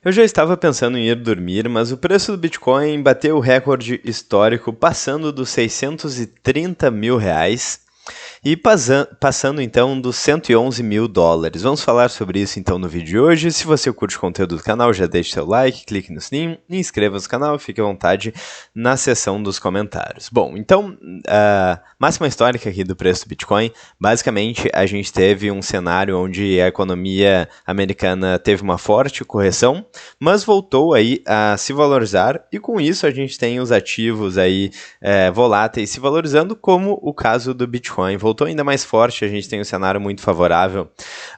Eu já estava pensando em ir dormir, mas o preço do Bitcoin bateu o recorde histórico, passando dos 630 mil reais e passando então dos 111 mil dólares. Vamos falar sobre isso então no vídeo de hoje. Se você curte o conteúdo do canal, já deixe seu like, clique no sininho, inscreva-se no canal e fique à vontade na seção dos comentários. Bom, então, a máxima histórica aqui do preço do Bitcoin, basicamente a gente teve um cenário onde a economia americana teve uma forte correção, mas voltou aí a se valorizar e com isso a gente tem os ativos aí voláteis se valorizando, como o caso do Bitcoin. Voltou ainda mais forte, a gente tem um cenário muito favorável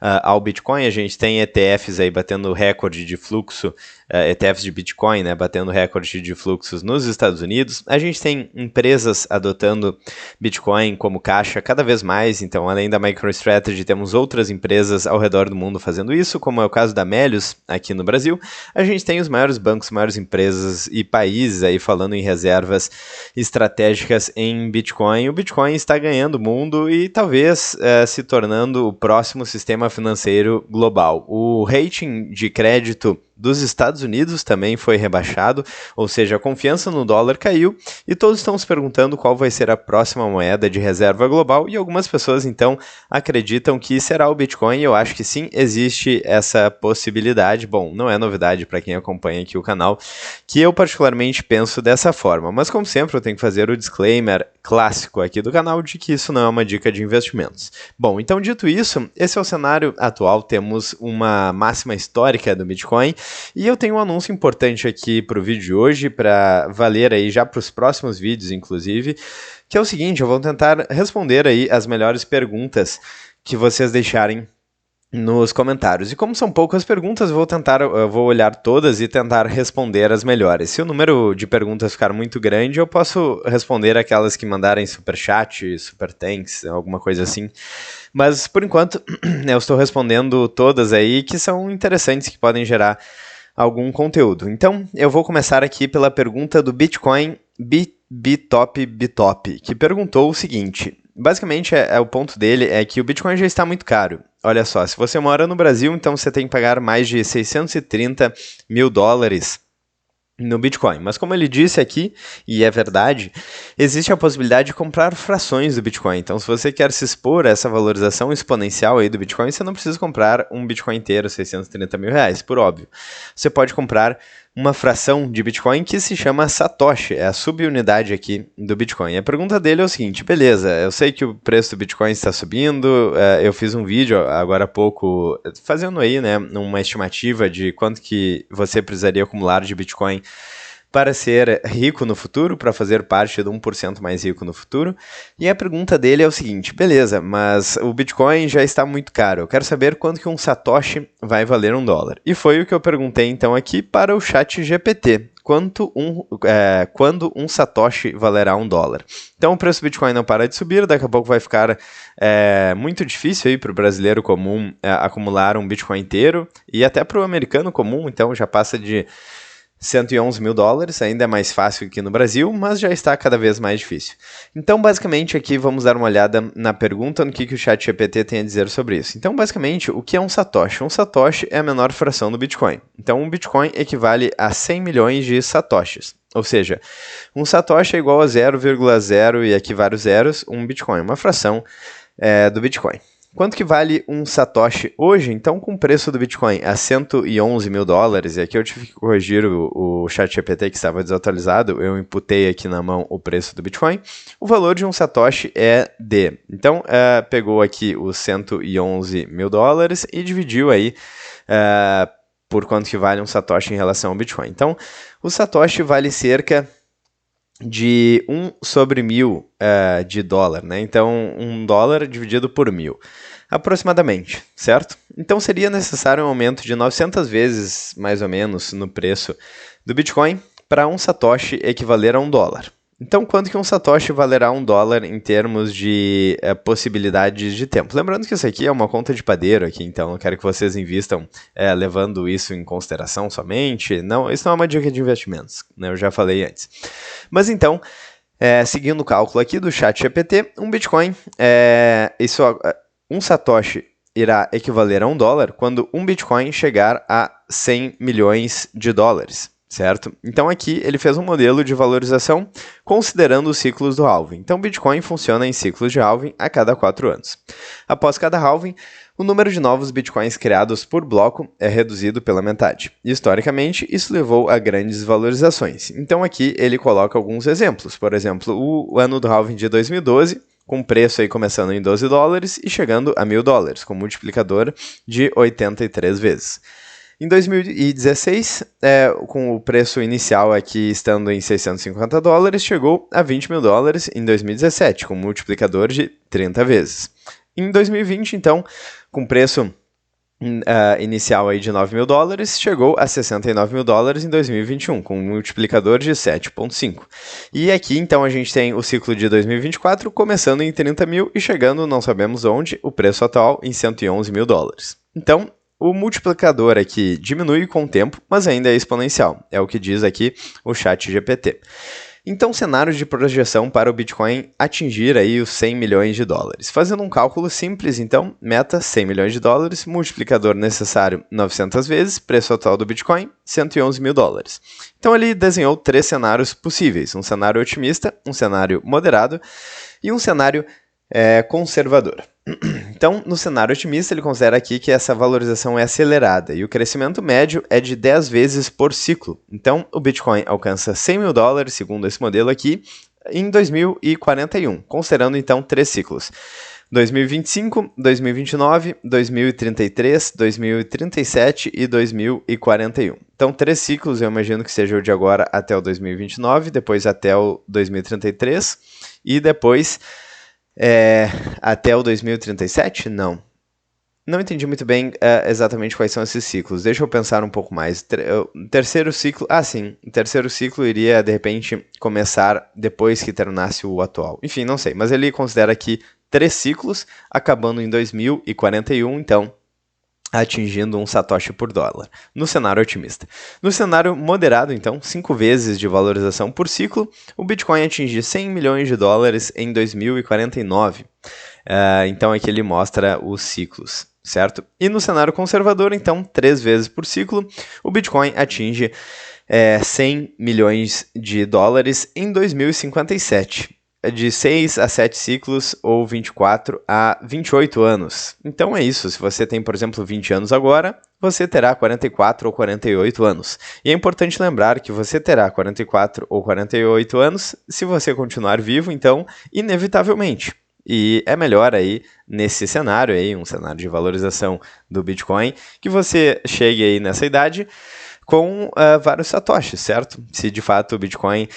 ao Bitcoin, a gente tem ETFs aí batendo recorde de fluxo, ETFs de Bitcoin, né, batendo recorde de fluxos nos Estados Unidos, a gente tem empresas adotando Bitcoin como caixa cada vez mais, então além da MicroStrategy temos outras empresas ao redor do mundo fazendo isso, como é o caso da Melius aqui no Brasil, a gente tem os maiores bancos, maiores empresas e países aí falando em reservas estratégicas em Bitcoin. O Bitcoin está ganhando o mundo e talvez se tornando o próximo sistema financeiro global. O rating de crédito dos Estados Unidos também foi rebaixado, ou seja, a confiança no dólar caiu e todos estão se perguntando qual vai ser a próxima moeda de reserva global e algumas pessoas então acreditam que será o Bitcoin. Eu acho que sim, existe essa possibilidade. Bom, não é novidade para quem acompanha aqui o canal que eu particularmente penso dessa forma, mas como sempre eu tenho que fazer o disclaimer clássico aqui do canal de que isso não é uma dica de investimentos. Bom, então dito isso, esse é o cenário atual, temos uma máxima histórica do Bitcoin e eu tenho um anúncio importante aqui para o vídeo de hoje, para valer aí já para os próximos vídeos, inclusive, que é o seguinte: eu vou tentar responder aí as melhores perguntas que vocês deixarem nos comentários. E como são poucas perguntas, eu vou olhar todas e tentar responder as melhores. Se o número de perguntas ficar muito grande, eu posso responder aquelas que mandarem superchat, super thanks, alguma coisa assim. Mas, por enquanto, eu estou respondendo todas aí que são interessantes, que podem gerar algum conteúdo. Então, eu vou começar aqui pela pergunta do Bitcoin Bitop, que perguntou o seguinte: basicamente, o ponto dele é que o Bitcoin já está muito caro. Olha só, se você mora no Brasil, então você tem que pagar mais de 630 mil dólares no Bitcoin. Mas como ele disse aqui, e é verdade, existe a possibilidade de comprar frações do Bitcoin. Então, se você quer se expor a essa valorização exponencial aí do Bitcoin, você não precisa comprar um Bitcoin inteiro, 630 mil reais, por óbvio. Você pode comprar uma fração de Bitcoin que se chama Satoshi, é a subunidade aqui do Bitcoin. A pergunta dele é o seguinte: beleza, eu sei que o preço do Bitcoin está subindo, eu fiz um vídeo agora há pouco fazendo aí, né, uma estimativa de quanto que você precisaria acumular de Bitcoin para ser rico no futuro, para fazer parte do 1% mais rico no futuro. E a pergunta dele é o seguinte: beleza, mas o Bitcoin já está muito caro, eu quero saber quanto que um Satoshi vai valer $1. E foi o que eu perguntei então aqui para o ChatGPT. Quando um Satoshi valerá $1. Então o preço do Bitcoin não para de subir, daqui a pouco vai ficar muito difícil aí para o brasileiro comum acumular um Bitcoin inteiro, e até para o americano comum, então já passa de 111 mil dólares, ainda é mais fácil aqui no Brasil, mas já está cada vez mais difícil. Então, basicamente, aqui vamos dar uma olhada na pergunta, no que o ChatGPT tem a dizer sobre isso. Então, basicamente, o que é um Satoshi? Um Satoshi é a menor fração do Bitcoin. Então, um Bitcoin equivale a 100 milhões de Satoshis. Ou seja, um Satoshi é igual a 0,0 e aqui vários zeros, um Bitcoin, uma fração do Bitcoin. Quanto que vale um Satoshi hoje? Então, com o preço do Bitcoin a 111 mil dólares, e aqui eu tive que corrigir o ChatGPT que estava desatualizado, eu imputei aqui na mão o preço do Bitcoin, o valor de um Satoshi é D. Então, pegou aqui os 111 mil dólares e dividiu aí por quanto que vale um Satoshi em relação ao Bitcoin. Então, o Satoshi vale cerca de 1/1000 de dólar, né? Então, $1 dividido por 1000, aproximadamente, certo? Então, seria necessário um aumento de 900 vezes, mais ou menos, no preço do Bitcoin para um Satoshi equivaler a $1. Então, quanto que um Satoshi valerá $1 em termos de possibilidades de tempo? Lembrando que isso aqui é uma conta de padeiro aqui, então eu quero que vocês invistam levando isso em consideração somente. Não, isso não é uma dica de investimentos, né? Eu já falei antes. Mas então, seguindo o cálculo aqui do ChatGPT, um Bitcoin, um Satoshi irá equivaler a $1 quando um Bitcoin chegar a 100 milhões de dólares, certo? Então aqui ele fez um modelo de valorização considerando os ciclos do halving. Então Bitcoin funciona em ciclos de halving a cada 4 anos. Após cada halving, o número de novos Bitcoins criados por bloco é reduzido pela metade. Historicamente, isso levou a grandes valorizações. Então aqui ele coloca alguns exemplos. Por exemplo, o ano do halving de 2012, com preço aí começando em $12 e chegando a $1.000, com multiplicador de 83 vezes. Em 2016, com o preço inicial aqui estando em $650, chegou a $20 mil em 2017, com multiplicador de 30 vezes. Em 2020, então, com preço inicial aí de $9 mil, chegou a $69 mil em 2021, com um multiplicador de 7,5. E aqui, então, a gente tem o ciclo de 2024 começando em 30 mil e chegando, não sabemos onde, o preço atual em $111 mil. Então, o multiplicador aqui diminui com o tempo, mas ainda é exponencial, é o que diz aqui o ChatGPT. Então, cenário de projeção para o Bitcoin atingir aí os $100 milhões. Fazendo um cálculo simples, então, meta $100 milhões, multiplicador necessário 900 vezes, preço atual do Bitcoin, $111 mil. Então, ele desenhou 3 cenários possíveis, um cenário otimista, um cenário moderado e um cenário conservador. Então, no cenário otimista, ele considera aqui que essa valorização é acelerada e o crescimento médio é de 10 vezes por ciclo. Então, o Bitcoin alcança $100 mil, segundo esse modelo aqui, em 2041, considerando então 3 ciclos. 2025, 2029, 2033, 2037 e 2041. Então, 3 ciclos, eu imagino que seja o de agora até o 2029, depois até o 2033 e depois até o 2037? Não. Não entendi muito bem exatamente quais são esses ciclos. Deixa eu pensar um pouco mais. Terceiro ciclo... sim. O terceiro ciclo iria, de repente, começar depois que terminasse o atual. Enfim, não sei. Mas ele considera aqui 3 ciclos, acabando em 2041, então, atingindo um satoshi por dólar, no cenário otimista. No cenário moderado, então, 5 vezes de valorização por ciclo, o Bitcoin atinge $100 milhões em 2049. Então, aqui ele mostra os ciclos, certo? E no cenário conservador, então, 3 vezes por ciclo, o Bitcoin atinge $100 milhões em 2057. De 6 a 7 ciclos ou 24 a 28 anos. Então é isso, se você tem, por exemplo, 20 anos agora, você terá 44 ou 48 anos. E é importante lembrar que você terá 44 ou 48 anos se você continuar vivo, então, inevitavelmente. E é melhor aí, nesse cenário aí, um cenário de valorização do Bitcoin, que você chegue aí nessa idade com vários satoshis, certo? Se de fato o Bitcoin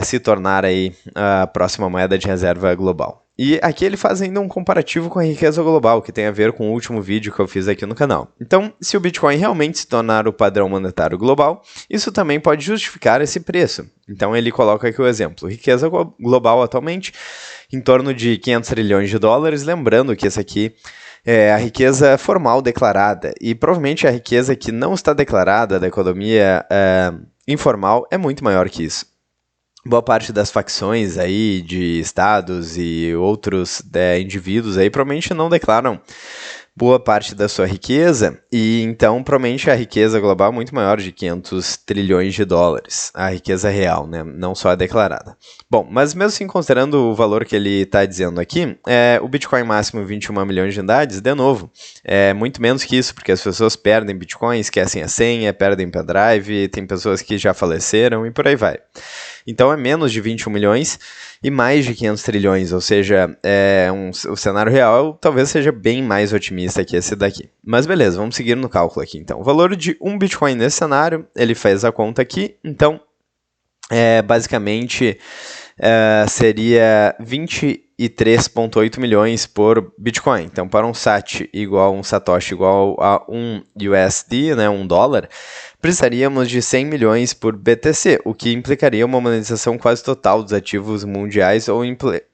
se tornar aí a próxima moeda de reserva global. E aqui ele faz ainda um comparativo com a riqueza global, que tem a ver com o último vídeo que eu fiz aqui no canal. Então, se o Bitcoin realmente se tornar o padrão monetário global, isso também pode justificar esse preço. Então ele coloca aqui o exemplo. Riqueza global atualmente em torno de $500 trilhões, lembrando que esse aqui é a riqueza formal declarada, e provavelmente a riqueza que não está declarada da economia informal é muito maior que isso. Boa parte das facções aí de estados e outros indivíduos aí provavelmente não declaram boa parte da sua riqueza, e então provavelmente a riqueza global é muito maior de $500 trilhões, a riqueza real, né? Não só a declarada. Bom, mas mesmo assim, considerando o valor que ele está dizendo aqui, o Bitcoin máximo 21 milhões de unidades, de novo, é muito menos que isso, porque as pessoas perdem Bitcoin, esquecem a senha, perdem pendrive, tem pessoas que já faleceram e por aí vai. Então é menos de 21 milhões e mais de 500 trilhões, ou seja, o cenário real talvez seja bem mais otimista que esse daqui. Mas beleza, vamos seguir no cálculo aqui então. O valor de um Bitcoin nesse cenário, ele fez a conta aqui, então basicamente seria 23,8 milhões por Bitcoin. Então, para um SAT igual um Satoshi igual a 1 USD, né, $1, precisaríamos de 100 milhões por BTC, o que implicaria uma monetização quase total dos ativos mundiais ou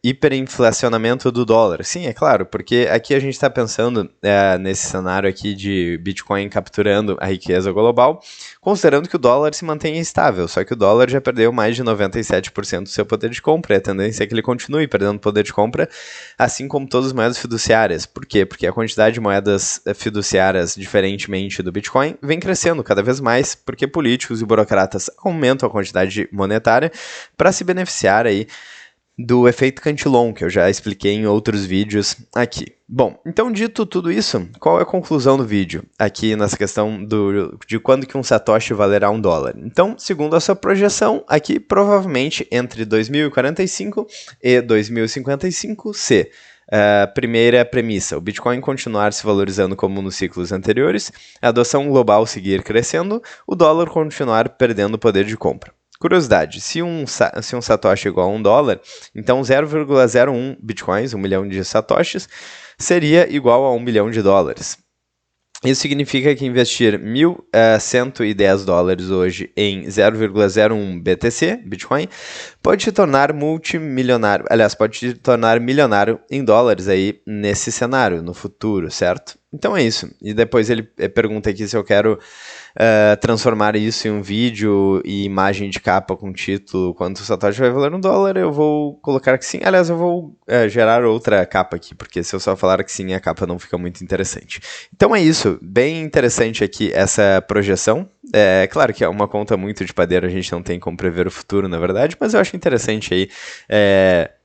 hiperinflacionamento do dólar. Sim, é claro, porque aqui a gente está pensando nesse cenário aqui de Bitcoin capturando a riqueza global considerando que o dólar se mantém estável, só que o dólar já perdeu mais de 97% do seu poder de compra, e a tendência é que ele continue perdendo poder de compra, assim como todas as moedas fiduciárias. Por quê? Porque a quantidade de moedas fiduciárias, diferentemente do Bitcoin, vem crescendo cada vez mais, porque políticos e burocratas aumentam a quantidade monetária para se beneficiar aí do efeito Cantillon, que eu já expliquei em outros vídeos aqui. Bom, então dito tudo isso, qual é a conclusão do vídeo aqui nessa questão de quando que um satoshi valerá $1? Então, segundo a sua projeção, aqui provavelmente entre 2045 e 2055, se primeira premissa, o Bitcoin continuar se valorizando como nos ciclos anteriores, a adoção global seguir crescendo, o dólar continuar perdendo poder de compra. Curiosidade, se um satoshi é igual a $1, então 0,01 bitcoins, 1 milhão de satoshis, seria igual a $1 milhão. Isso significa que investir $1.110 hoje em 0,01 BTC, Bitcoin, pode te tornar multimilionário, aliás, pode te tornar milionário em dólares aí nesse cenário, no futuro, certo? Então é isso. E depois ele pergunta aqui se eu quero transformar isso em um vídeo e imagem de capa com título quanto o satoshi vai valer $1, eu vou colocar que sim. Aliás, eu vou gerar outra capa aqui, porque se eu só falar que sim, a capa não fica muito interessante. Então é isso, bem interessante aqui essa projeção. É claro que é uma conta muito de padeiro, a gente não tem como prever o futuro, na verdade, mas eu acho interessante aí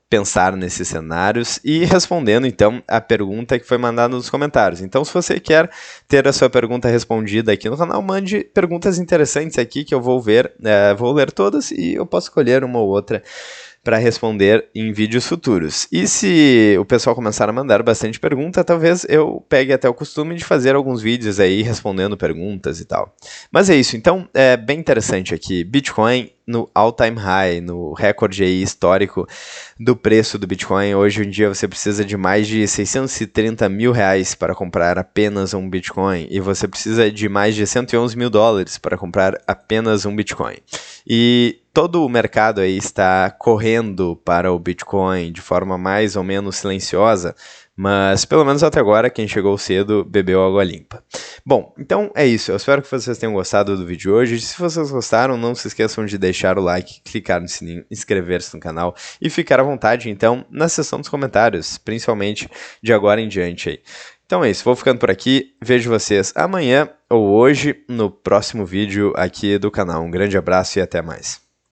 pensar nesses cenários e respondendo então a pergunta que foi mandada nos comentários. Então, se você quer ter a sua pergunta respondida aqui no canal, mande perguntas interessantes aqui que eu vou ver, vou ler todas e eu posso escolher uma ou outra para responder em vídeos futuros. E se o pessoal começar a mandar bastante pergunta, talvez eu pegue até o costume de fazer alguns vídeos aí respondendo perguntas e tal. Mas é isso, então é bem interessante aqui, Bitcoin no all-time high, no recorde aí histórico do preço do Bitcoin. Hoje em dia você precisa de mais de 630 mil reais para comprar apenas um Bitcoin e você precisa de mais de 111 mil dólares para comprar apenas um Bitcoin. E todo o mercado aí está correndo para o Bitcoin de forma mais ou menos silenciosa, mas pelo menos até agora quem chegou cedo bebeu água limpa. Bom, então é isso. Eu espero que vocês tenham gostado do vídeo de hoje. Se vocês gostaram, não se esqueçam de deixar o like, clicar no sininho, inscrever-se no canal e ficar à vontade, então, na seção dos comentários, principalmente de agora em diante aí. Então é isso, vou ficando por aqui. Vejo vocês amanhã ou hoje no próximo vídeo aqui do canal. Um grande abraço e até mais.